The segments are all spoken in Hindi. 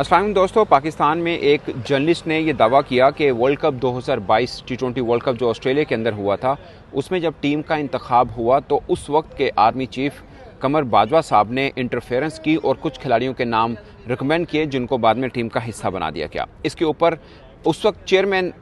अस्सलाम वालेकुम दोस्तों, पाकिस्तान में एक जर्नलिस्ट ने ये दावा किया कि world cup 2022 T20 world cup जो ऑस्ट्रेलिया के अंदर हुआ था, उसमें जब टीम का इंतखाब हुआ तो उस वक्त के आर्मी चीफ कमर बाजवा साहब ने इंटरफेरेंस की और कुछ खिलाड़ियों के नाम रिकमेंड किए जिनको बाद में टीम का हिस्सा बना दिया गया। इसके ऊपर उस वक्त चेयरमैन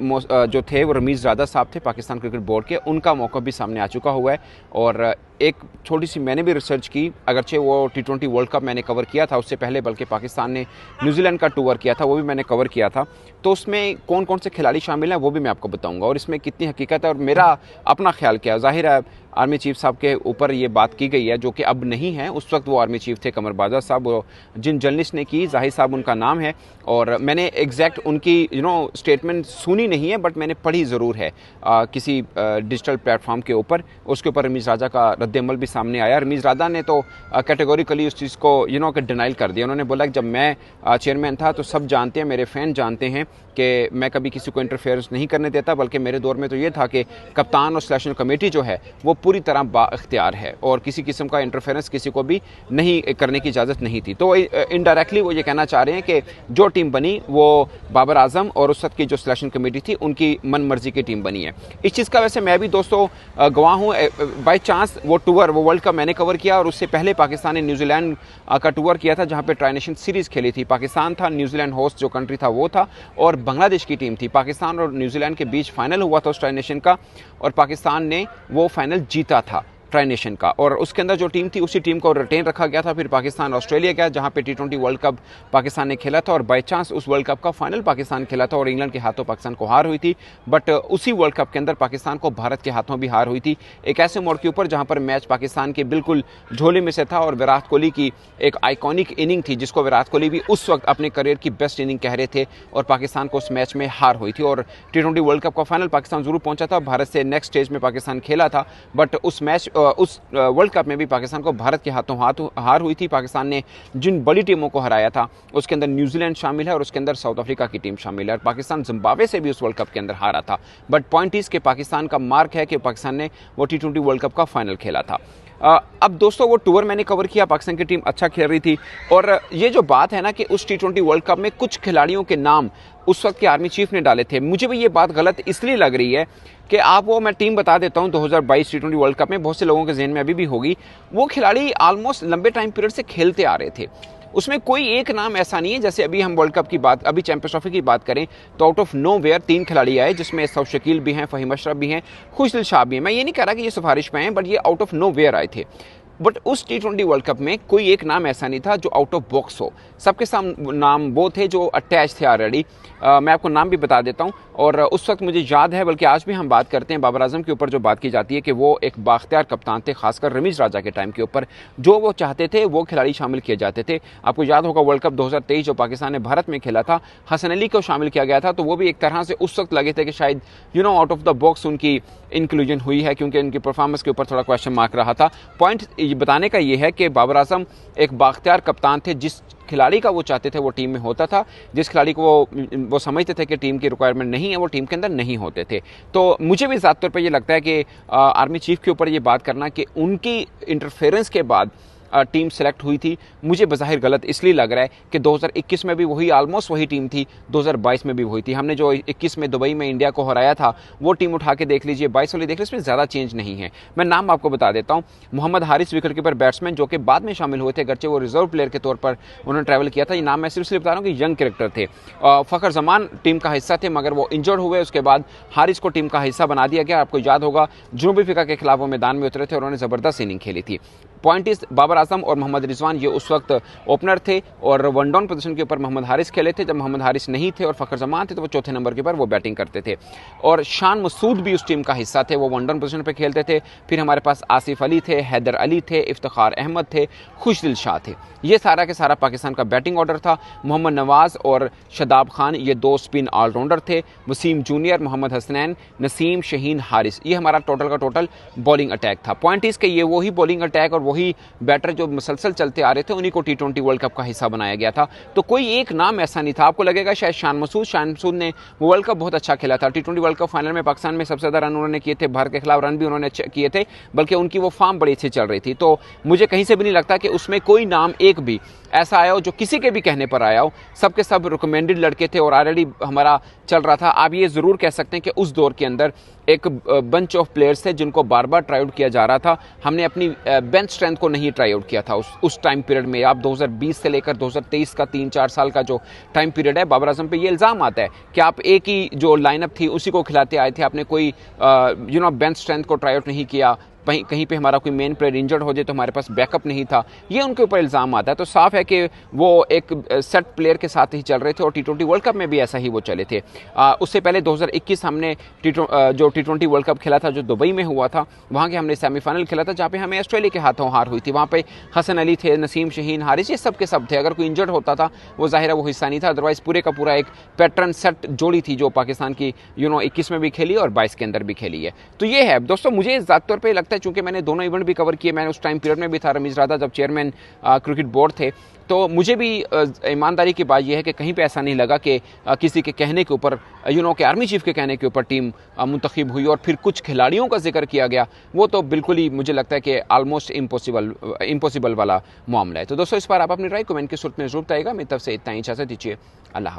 जो थे वो रमीज़ रादा साहब थे पाकिस्तान क्रिकेट बोर्ड के, उनका मौक़िफ़ भी सामने आ चुका हुआ है। और एक छोटी सी मैंने भी रिसर्च की, अगरचे वो T20 वर्ल्ड कप मैंने कवर किया था, उससे पहले बल्कि पाकिस्तान ने न्यूजीलैंड का टूर किया था, वो भी मैंने कवर किया था। तो उसमें कौन कौन से खिलाड़ी शामिल हैं वो भी मैं आपको बताऊंगा और इसमें कितनी हकीकत है और मेरा अपना ख्याल क्या है। ज़ाहिर है आर्मी चीफ साहब के ऊपर ये बात की गई है जो कि अब नहीं है, उस वक्त वो आर्मी चीफ थे कमर बाजवा साहब। वो जिन जर्नलिस्ट ने की, जाहिर साहब उनका नाम है और मैंने एग्जैक्ट उनकी स्टेटमेंट सुनी नहीं है, बट मैंने पढ़ी ज़रूर है किसी डिजिटल प्लेटफॉर्म के ऊपर। उसके ऊपर रमीज़ राजा का रद्द-ए-अमल भी सामने आया। रमीज़ राजा ने तो कैटेगोरिकली उस चीज़ को कि डिनाइल कर दिया। उन्होंने बोला कि जब मैं चेयरमैन था तो सब जानते हैं, मेरे फ़ैन जानते हैं कि मैं कभी किसी को इंटरफेरेंस नहीं करने देता, बल्कि मेरे दौर में तो ये था कि कप्तान और सिलेक्शन कमेटी जो है वो पूरी तरह बाइख्तियार है और किसी किस्म का इंटरफेरेंस किसी को भी नहीं करने की इजाज़त नहीं थी। तो इनडायरेक्टली वो ये कहना चाह रहे हैं कि जो टीम बनी वो बाबर आजम और उस वक्त की जो सिलेक्शन कमेटी थी उनकी मन मर्जी की टीम बनी है। इस चीज़ का वैसे मैं भी दोस्तों गवाह हूँ। बाई चांस वो वर्ल्ड कप मैंने कवर किया और उससे पहले पाकिस्तान ने न्यूजीलैंड का टूर किया था जहाँ पे ट्राई नेशन सीरीज़ खेली थी। पाकिस्तान था, न्यूजीलैंड होस्ट जो कंट्री था वो था और बांग्लादेश की टीम थी। पाकिस्तान और न्यूजीलैंड के बीच फाइनल हुआ था उस ट्राई नेशन का और पाकिस्तान ने वो फाइनल जीता था ट्राई नेशन का। और उसके अंदर जो टीम थी उसी टीम को रिटेन रखा गया था। फिर पाकिस्तान ऑस्ट्रेलिया गया जहां पे T20 वर्ल्ड कप पाकिस्तान ने खेला था और बाई चांस उस वर्ल्ड कप का फाइनल पाकिस्तान खेला था और इंग्लैंड के हाथों पाकिस्तान को हार हुई थी। बट उसी वर्ल्ड कप के अंदर पाकिस्तान को भारत के हाथों भी हार हुई थी, एक ऐसे मोड़ के ऊपर जहां पर मैच पाकिस्तान के बिल्कुल झोले में से था और विराट कोहली की एक आइकॉनिक इनिंग थी जिसको विराट कोहली भी उस वक्त अपने करियर की बेस्ट इनिंग कह रहे थे और पाकिस्तान को उस मैच में हार हुई थी। और T20 वर्ल्ड कप का फाइनल पाकिस्तान जरूर पहुंचा था, भारत से नेक्स्ट स्टेज में पाकिस्तान खेला था, बट उस वर्ल्ड कप में भी पाकिस्तान को भारत के हाथों हार हुई थी। पाकिस्तान ने जिन बड़ी टीमों को हराया था उसके अंदर न्यूजीलैंड शामिल है और उसके अंदर साउथ अफ्रीका की टीम शामिल है और पाकिस्तान जिम्बाब्वे से भी उस वर्ल्ड कप के अंदर हारा था। बट पॉइंट इस के पाकिस्तान का मार्क है कि पाकिस्तान ने वो T20 वर्ल्ड कप का फाइनल खेला था। अब दोस्तों वो टूर मैंने कवर किया, पाकिस्तान की टीम अच्छा खेल रही थी और ये जो बात है ना कि उस T20 वर्ल्ड कप में कुछ खिलाड़ियों के नाम उस वक्त के आर्मी चीफ ने डाले थे, मुझे भी ये बात गलत इसलिए लग रही है कि मैं टीम बता देता हूं 2022 T20 वर्ल्ड कप में बहुत से लोगों के जहन में अभी भी होगी। वो खिलाड़ी ऑलमोस्ट लंबे टाइम पीरियड से खेलते आ रहे थे, उसमें कोई एक नाम ऐसा नहीं है। जैसे अभी हम वर्ल्ड कप की बात, अभी चैंपियंस ट्रॉफी की बात करें तो आउट ऑफ नो वेयर 3 खिलाड़ी आए जिसमें सऊद शकील भी हैं, फहीम अशरफ भी हैं, खुशदिल शाह भी हैं। मैं ये नहीं कह रहा कि ये सिफारिश पे हैं, बट ये आउट ऑफ नो वेयर आए थे। बट उस T20 वर्ल्ड कप में कोई एक नाम ऐसा नहीं था जो आउट ऑफ बॉक्स हो, सबके सामने नाम वो थे जो अटैच थे ऑलरेडी। मैं आपको नाम भी बता देता हूं और उस वक्त मुझे याद है, बल्कि आज भी हम बात करते हैं बाबर आजम के ऊपर जो बात की जाती है कि वो एक बाख्तियार कप्तान थे, खासकर रमीज़ राजा के टाइम के ऊपर जो वो चाहते थे वो खिलाड़ी शामिल किए जाते थे। आपको याद होगा वर्ल्ड कप 2023 जो पाकिस्तान ने भारत में खेला था, हसन अली को शामिल किया गया था, तो वो भी एक तरह से उस वक्त लगे थे कि शायद आउट ऑफ द बॉक्स उनकी इंक्लूजन हुई है क्योंकि उनकी परफॉर्मेंस के ऊपर थोड़ा क्वेश्चन मार्क रहा था। पॉइंट बताने का ये है कि बाबर आजम एक बाख्तियार कप्तान थे, जिस खिलाड़ी का वो चाहते थे वो टीम में होता था, जिस खिलाड़ी को वो समझते थे कि टीम की रिक्वायरमेंट नहीं है वो टीम के अंदर नहीं होते थे। तो मुझे भी ज़्यादा तौर पर ये लगता है कि आर्मी चीफ के ऊपर ये बात करना कि उनकी इंटरफेरेंस के बाद टीम सेलेक्ट हुई थी, मुझे बज़ाहिर गलत इसलिए लग रहा है कि 2021 में भी वही ऑलमोस्ट वही टीम थी, 2022 में भी वही थी। हमने जो 21 में दुबई में इंडिया को हराया था वो टीम उठा के देख लीजिए, 22 वाली देख लीजिए, इसमें ज़्यादा चेंज नहीं है। मैं नाम आपको बता देता हूँ, Mohammad Haris wicket keeper batsman जो कि बाद में शामिल हुए थे, गरचे वो रिजर्व प्लेयर के तौर पर उन्होंने ट्रैवल किया था। ये नाम मैं सिर्फ इसलिए बता रहा हूँ कि यंग कैरेक्टर थे। फ़खर जमान टीम का हिस्सा थे मगर वो इंजर्ड हुए, उसके बाद हारिस को टीम का हिस्सा बना दिया गया। आपको याद होगा जनूबी अफ्रीका के खिलाफ वो मैदान में उतरे थे और उन्होंने ज़बरदस्त इनिंग खेली थी। पॉइंट इस बाबर आजम और मोहम्मद रिजवान ये उस वक्त ओपनर थे और वन डाउन पोजीशन के ऊपर मोहम्मद हारिस खेले थे। जब मोहम्मद हारिस नहीं थे और फ़खर जमान थे तो वो चौथे नंबर के ऊपर वो बैटिंग करते थे और शान मसूद भी उस टीम का हिस्सा थे, वो वन डाउन पोजीशन पे खेलते थे। फिर हमारे पास आसिफ अली थे, हैदर अली थे, इफ्तिखार अहमद थे, खुशदिल शाह थे। ये सारा के सारा पाकिस्तान का बैटिंग ऑर्डर था। मोहम्मद नवाज और शदाब खान ये 2 स्पिन ऑलराउंडर थे। वसीम जूनियर, मोहम्मद हसनैन, नसीम, शहीन, हारिस, ये हमारा टोटल का टोटल बॉलिंग अटैक था। पॉइंट इसके ये वही बॉलिंग अटैक और वही वही बैटर जो मुसलसल चलते आ रहे थे उन्हीं को T20 वर्ल्ड कप का हिस्सा बनाया गया था। तो कोई एक नाम ऐसा नहीं था। आपको लगेगा शायद शान मसूद ने वो वर्ल्ड कप बहुत अच्छा खेला था। T20 वर्ल्ड कप फाइनल में पाकिस्तान में सबसे ज़्यादा रन उन्होंने किए थे, भारत के खिलाफ रन भी उन्होंने किए थे, बल्कि उनकी वो फॉर्म बड़ी अच्छी चल रही थी। तो मुझे कहीं से भी नहीं लगता कि उसमें कोई नाम एक भी ऐसा आया हो जो किसी के भी कहने पर आया हो। सबके सब रिकमेंडेड लड़के थे और ऑलरेडी हमारा चल रहा था। आप ये ज़रूर कह सकते हैं कि उस दौर के अंदर एक बंच ऑफ प्लेयर्स थे जिनको बार बार ट्राई आउट किया जा रहा था। हमने अपनी बेंच स्ट्रेंथ को नहीं ट्राई आउट किया था उस टाइम पीरियड में। आप 2020 से लेकर 2023 का 3-4 साल का जो टाइम पीरियड है, बाबर आजम पे ये इल्ज़ाम आता है कि आप एक ही जो लाइनअप थी उसी को खिलाते आए थे। आपने कोई बेंच स्ट्रेंथ को ट्राई आउट नहीं किया। कहीं पे हमारा कोई मेन प्लेयर इंजर्ड हो जाए तो हमारे पास बैकअप नहीं था, ये उनके ऊपर इल्ज़ाम आता है। तो साफ है कि वो एक सेट प्लेयर के साथ ही चल रहे थे और T20 वर्ल्ड कप में भी ऐसा ही वो चले थे। उससे पहले 2021 हमने जो T20 वर्ल्ड कप खेला था जो दुबई में हुआ था, वहाँ के हमने सेमीफाइनल खेला था जहाँ पे हमें ऑस्ट्रेलिया के हाथों हार हुई थी। वहाँ पे हसन अली थे, नसीम शहीन, हारिस, ये सब के सब थे। अगर कोई इंजर्ड होता था वो ज़ाहिर है वो हिस्सा नहीं था, अदरवाइज़ पूरे का पूरा एक पैटर्न सेट जोड़ी थी जो पाकिस्तान की 21 में भी खेली और 22 के अंदर भी खेली है। तो ये है दोस्तों, मुझे ज़ाती तौर पर लगता है चूँकि मैंने दोनों इवेंट भी कवर किए, मैंने उस टाइम पीरियड में भी था रमीज़ राधा जब चेयरमैन क्रिकेट बोर्ड थे, तो मुझे भी ईमानदारी की बात यह है कि कहीं पे ऐसा नहीं लगा कि किसी के कहने के ऊपर कि आर्मी चीफ के कहने के ऊपर टीम मुंतखब हुई और फिर कुछ खिलाड़ियों का जिक्र किया गया। वो तो बिल्कुल ही मुझे लगता है कि आलमोस्ट इम्पॉसिबल वाला मामला है। तो दोस्तों इस बार आप अपनी राय कमेंट की सूरत में जरूर बताइएगा। मेरी तरफ से इतना ही, इजाज़त दीजिए। अल्लाह।